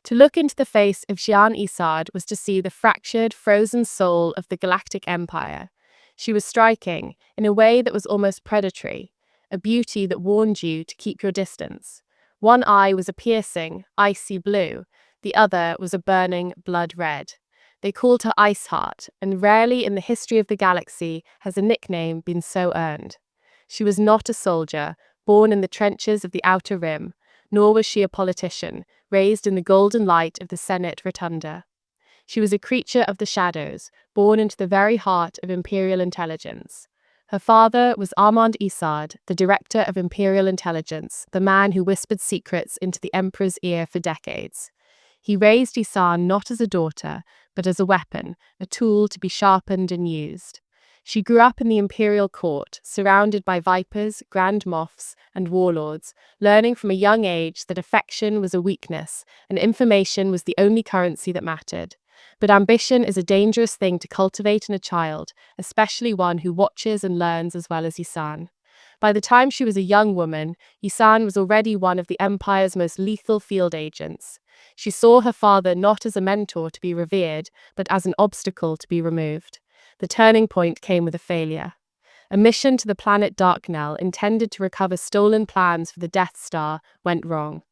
To look into the face of Xian Isard was to see the fractured, frozen soul of the galactic empire. She was striking, in a way that was almost predatory, a beauty that warned you to keep your distance. One eye was a piercing, icy blue, the other was a burning, blood red. They called her Ice Heart, and rarely in the history of the galaxy has a nickname been so earned. She was not a soldier, born in the trenches of the Outer Rim, nor was she a politician, raised in the golden light of the Senate Rotunda. She was a creature of the shadows, born into the very heart of Imperial intelligence. Her father was Armand Isard, the director of Imperial intelligence, the man who whispered secrets into the Emperor's ear for decades. He raised Ysanne not as a daughter, but as a weapon, a tool to be sharpened and used. She grew up in the imperial court, surrounded by vipers, grand moffs, and warlords, learning from a young age that affection was a weakness and information was the only currency that mattered. But ambition is a dangerous thing to cultivate in a child, especially one who watches and learns as well as Ysanne. By the time she was a young woman, Ysanne was already one of the Empire's most lethal field agents. She saw her father not as a mentor to be revered, but as an obstacle to be removed. The turning point came with a failure. A mission to the planet Darknell intended to recover stolen plans for the Death Star went wrong.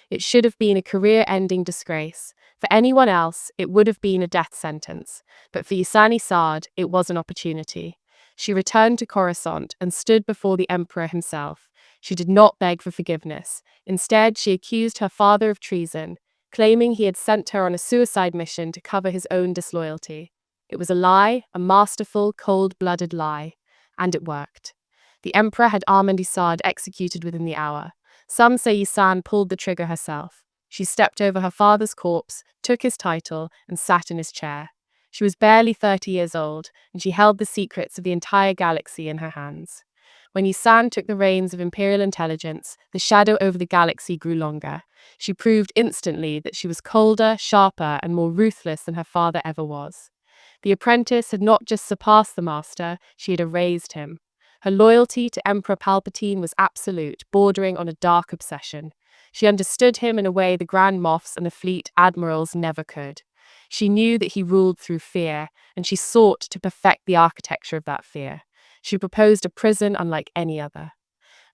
It should have been a career-ending disgrace. For anyone else, it would have been a death sentence. But for Ysanne Isard, it was an opportunity. She returned to Coruscant and stood before the Emperor himself. She did not beg for forgiveness. Instead, she accused her father of treason, claiming he had sent her on a suicide mission to cover his own disloyalty. It was a lie, a masterful, cold-blooded lie. And it worked. The Emperor had Armand Isard executed within the hour. Some say Ysanne pulled the trigger herself. She stepped over her father's corpse, took his title, and sat in his chair. She was barely 30 years old, and she held the secrets of the entire galaxy in her hands. When Ysanne took the reins of Imperial intelligence, the shadow over the galaxy grew longer. She proved instantly that she was colder, sharper, and more ruthless than her father ever was. The apprentice had not just surpassed the master, she had erased him. Her loyalty to Emperor Palpatine was absolute, bordering on a dark obsession. She understood him in a way the Grand Moffs and the fleet admirals never could. She knew that he ruled through fear, and she sought to perfect the architecture of that fear. She proposed a prison unlike any other.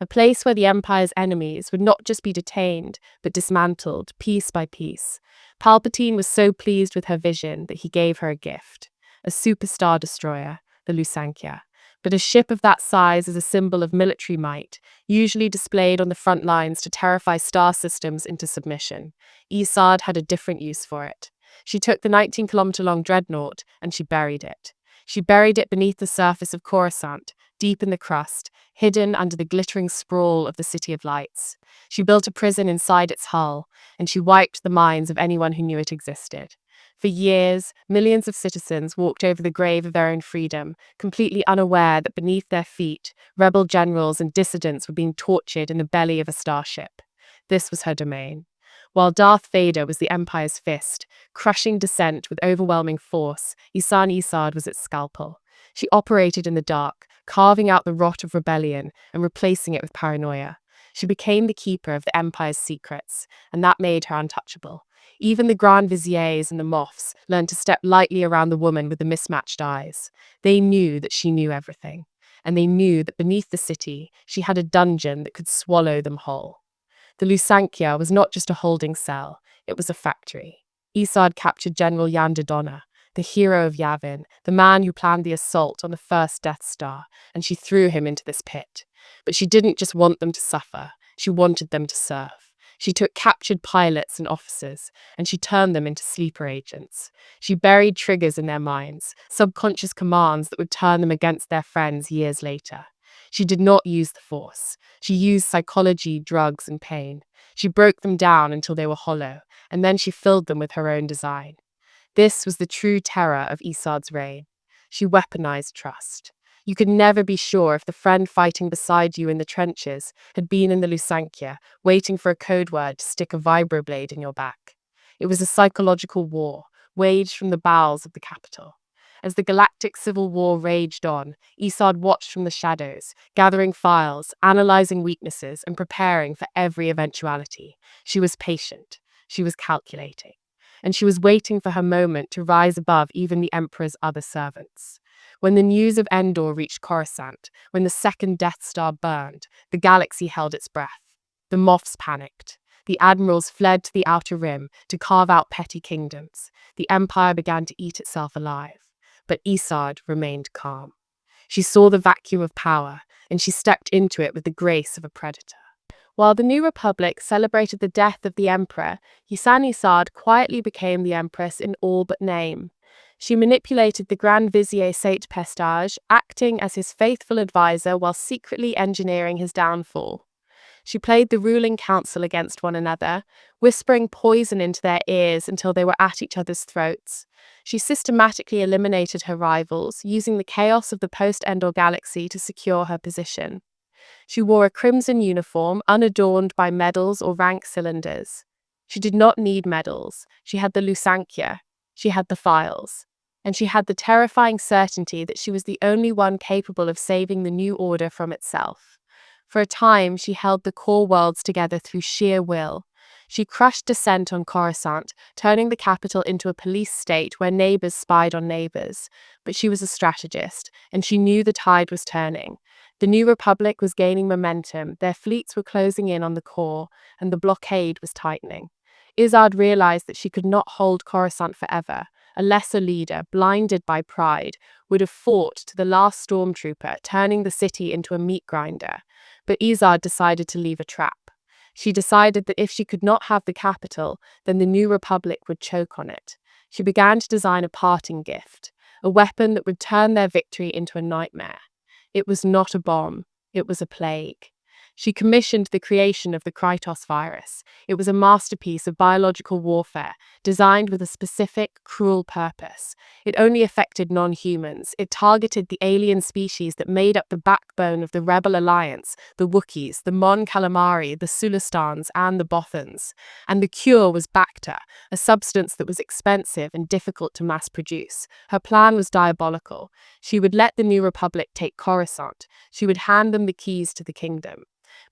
A place where the Empire's enemies would not just be detained, but dismantled, piece by piece. Palpatine was so pleased with her vision that he gave her a gift. A superstar destroyer, the Lusankya. But a ship of that size is a symbol of military might, usually displayed on the front lines to terrify star systems into submission. Isard had a different use for it. She took the 19-kilometer-long dreadnought and she buried it. She buried it beneath the surface of Coruscant, deep in the crust, hidden under the glittering sprawl of the City of Lights. She built a prison inside its hull, and she wiped the minds of anyone who knew it existed. For years, millions of citizens walked over the grave of their own freedom, completely unaware that beneath their feet, rebel generals and dissidents were being tortured in the belly of a starship. This was her domain. While Darth Vader was the Empire's fist, crushing dissent with overwhelming force, Ysanne Isard was its scalpel. She operated in the dark, carving out the rot of rebellion and replacing it with paranoia. She became the keeper of the Empire's secrets, and that made her untouchable. Even the Grand Viziers and the Moffs learned to step lightly around the woman with the mismatched eyes. They knew that she knew everything, and they knew that beneath the city, she had a dungeon that could swallow them whole. The Lusankya was not just a holding cell, it was a factory. Isard captured General Yan Dodonna, the hero of Yavin, the man who planned the assault on the first Death Star, and she threw him into this pit. But she didn't just want them to suffer, she wanted them to serve. She took captured pilots and officers, and she turned them into sleeper agents. She buried triggers in their minds, subconscious commands that would turn them against their friends years later. She did not use the Force. She used psychology, drugs, and pain. She broke them down until they were hollow, and then she filled them with her own design. This was the true terror of Isard's reign. She weaponized trust. You could never be sure if the friend fighting beside you in the trenches had been in the Lusankya, waiting for a code word to stick a vibroblade in your back. It was a psychological war, waged from the bowels of the capital. As the galactic civil war raged on, Isard watched from the shadows, gathering files, analyzing weaknesses, and preparing for every eventuality. She was patient. She was calculating, and she was waiting for her moment to rise above even the Emperor's other servants. When the news of Endor reached Coruscant, when the second Death Star burned, the galaxy held its breath. The Moffs panicked. The admirals fled to the Outer Rim to carve out petty kingdoms. The Empire began to eat itself alive. But Isard remained calm. She saw the vacuum of power, and she stepped into it with the grace of a predator. While the New Republic celebrated the death of the Emperor, Ysanne Isard quietly became the Empress in all but name. She manipulated the Grand Vizier Saint Pestage, acting as his faithful advisor while secretly engineering his downfall. She played the ruling council against one another, whispering poison into their ears until they were at each other's throats. She systematically eliminated her rivals, using the chaos of the post-Endor galaxy to secure her position. She wore a crimson uniform, unadorned by medals or rank cylinders. She did not need medals. She had the Lusankya. She had the files. And she had the terrifying certainty that she was the only one capable of saving the New Order from itself. For a time, she held the core worlds together through sheer will. She crushed dissent on Coruscant, turning the capital into a police state where neighbors spied on neighbors. But she was a strategist, and she knew the tide was turning. The New Republic was gaining momentum, their fleets were closing in on the core, and the blockade was tightening. Isard realized that she could not hold Coruscant forever. A lesser leader, blinded by pride, would have fought to the last stormtrooper, turning the city into a meat grinder. But Isard decided to leave a trap. She decided that if she could not have the capital, then the New Republic would choke on it. She began to design a parting gift, a weapon that would turn their victory into a nightmare. It was not a bomb, it was a plague. She commissioned the creation of the Krytos virus. It was a masterpiece of biological warfare, designed with a specific, cruel purpose. It only affected non-humans. It targeted the alien species that made up the backbone of the Rebel Alliance, the Wookiees, the Mon Calamari, the Sulustans, and the Bothans. And the cure was Bacta, a substance that was expensive and difficult to mass produce. Her plan was diabolical. She would let the New Republic take Coruscant. She would hand them the keys to the kingdom.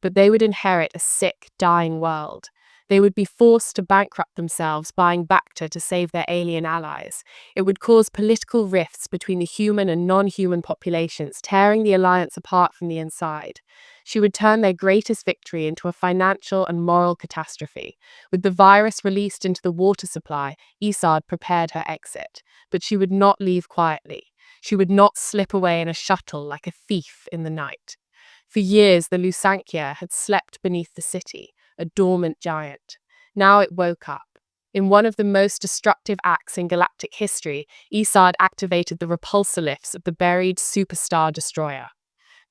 But they would inherit a sick, dying world. They would be forced to bankrupt themselves buying Bacta to save their alien allies. It would cause political rifts between the human and non-human populations, tearing the alliance apart from the inside. She would turn their greatest victory into a financial and moral catastrophe. With the virus released into the water supply, Isard prepared her exit. But she would not leave quietly. She would not slip away in a shuttle like a thief in the night. For years, the Lusankya had slept beneath the city, a dormant giant. Now it woke up. In one of the most destructive acts in galactic history, Isard activated the repulsor lifts of the buried superstar destroyer.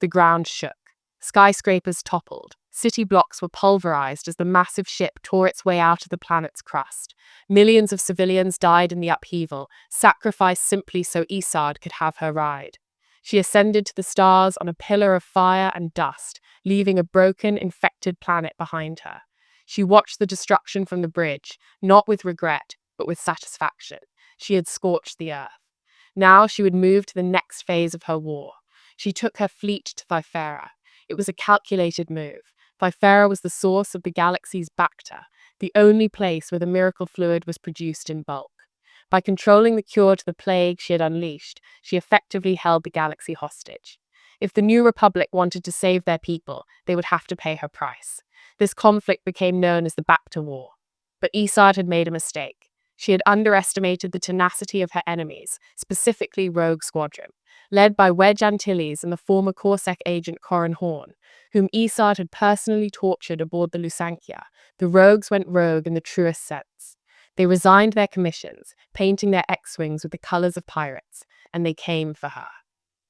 The ground shook. Skyscrapers toppled. City blocks were pulverized as the massive ship tore its way out of the planet's crust. Millions of civilians died in the upheaval, sacrificed simply so Isard could have her ride. She ascended to the stars on a pillar of fire and dust, leaving a broken, infected planet behind her. She watched the destruction from the bridge, not with regret, but with satisfaction. She had scorched the earth. Now she would move to the next phase of her war. She took her fleet to Thyfera. It was a calculated move. Thyfera was the source of the galaxy's Bacta, the only place where the miracle fluid was produced in bulk. By controlling the cure to the plague she had unleashed, she effectively held the galaxy hostage. If the New Republic wanted to save their people, they would have to pay her price. This conflict became known as the Bacta War. But Isard had made a mistake. She had underestimated the tenacity of her enemies, specifically Rogue Squadron, led by Wedge Antilles and the former Corsac agent Corran Horn, whom Isard had personally tortured aboard the Lusankya. The rogues went rogue in the truest sense. They resigned their commissions, painting their X-wings with the colors of pirates, and they came for her.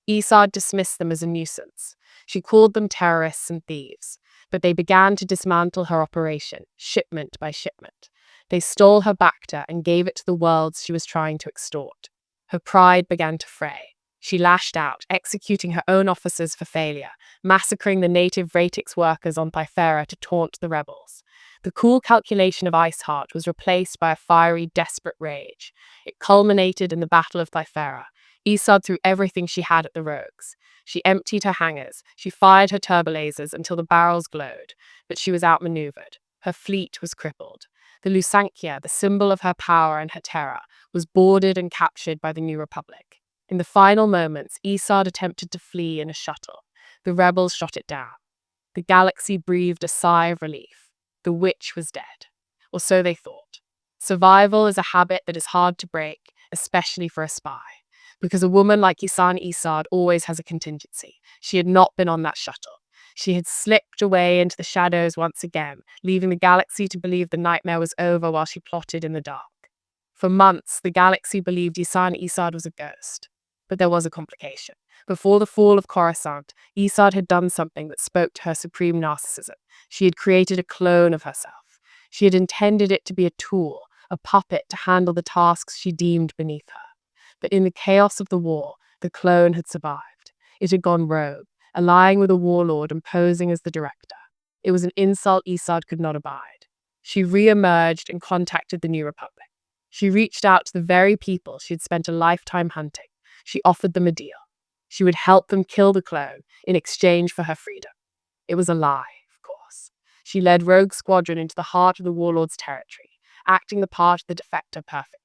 Isard dismissed them as a nuisance. She called them terrorists and thieves, but they began to dismantle her operation, shipment by shipment. They stole her Bacta and gave it to the worlds she was trying to extort. Her pride began to fray. She lashed out, executing her own officers for failure, massacring the native Ratix workers on Thyfera to taunt the rebels. The cool calculation of Iceheart was replaced by a fiery, desperate rage. It culminated in the Battle of Thyfera. Isard threw everything she had at the rogues. She emptied her hangars. She fired her turbolasers until the barrels glowed, but she was outmaneuvered. Her fleet was crippled. The Lusankya, the symbol of her power and her terror, was boarded and captured by the New Republic. In the final moments, Isard attempted to flee in a shuttle. The rebels shot it down. The galaxy breathed a sigh of relief. The witch was dead. Or so they thought. Survival is a habit that is hard to break, especially for a spy. Because a woman like Ysanne Isard always has a contingency. She had not been on that shuttle. She had slipped away into the shadows once again, leaving the galaxy to believe the nightmare was over while she plotted in the dark. For months, the galaxy believed Ysanne Isard was a ghost. But there was a complication. Before the fall of Coruscant, Isard had done something that spoke to her supreme narcissism. She had created a clone of herself. She had intended it to be a tool, a puppet to handle the tasks she deemed beneath her. But in the chaos of the war, the clone had survived. It had gone rogue, allying with a warlord and posing as the director. It was an insult Isard could not abide. She re-emerged and contacted the New Republic. She reached out to the very people she had spent a lifetime hunting. She offered them a deal. She would help them kill the clone in exchange for her freedom. It was a lie, of course. She led Rogue Squadron into the heart of the warlord's territory, acting the part of the defector perfectly.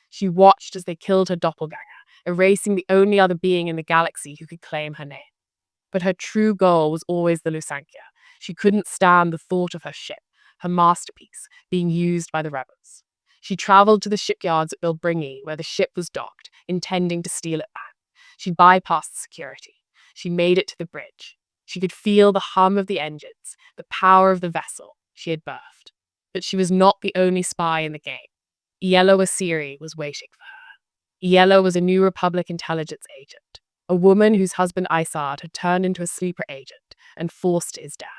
She watched as they killed her doppelganger, erasing the only other being in the galaxy who could claim her name. But her true goal was always the Lusankya. She couldn't stand the thought of her ship, her masterpiece, being used by the rebels. She traveled to the shipyards at Bilbringi, where the ship was docked, intending to steal it back. She bypassed security. She made it to the bridge. She could feel the hum of the engines, the power of the vessel she had birthed. But she was not the only spy in the game. Yellow Asiri was waiting for her. Yellow was a New Republic intelligence agent, a woman whose husband Isard had turned into a sleeper agent and forced his death.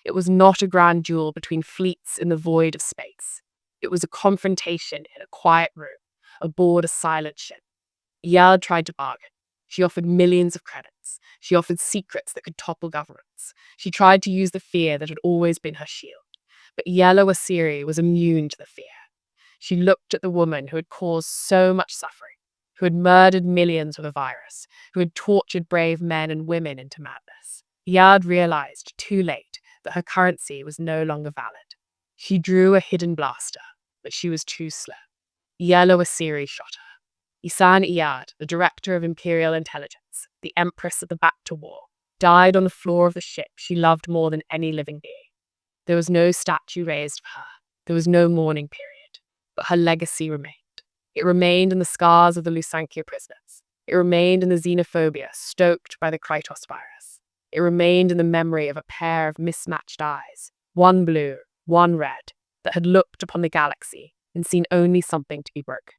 It was not a grand duel between fleets in the void of space. It was a confrontation in a quiet room, aboard a silent ship. Yard tried to bargain. She offered millions of credits. She offered secrets that could topple governments. She tried to use the fear that had always been her shield. But Yellow Asiri was immune to the fear. She looked at the woman who had caused so much suffering, who had murdered millions with a virus, who had tortured brave men and women into madness. Yard realized, too late, that her currency was no longer valid. She drew a hidden blaster, but she was too slow. Yellow Asiri shot her. Ysanne Isard, the director of Imperial Intelligence, the Empress at the back to war, died on the floor of the ship she loved more than any living being. There was no statue raised for her. There was no mourning period. But her legacy remained. It remained in the scars of the Lusankya prisoners. It remained in the xenophobia stoked by the Krytos virus. It remained in the memory of a pair of mismatched eyes, one blue, one red, that had looked upon the galaxy and seen only something to be broken.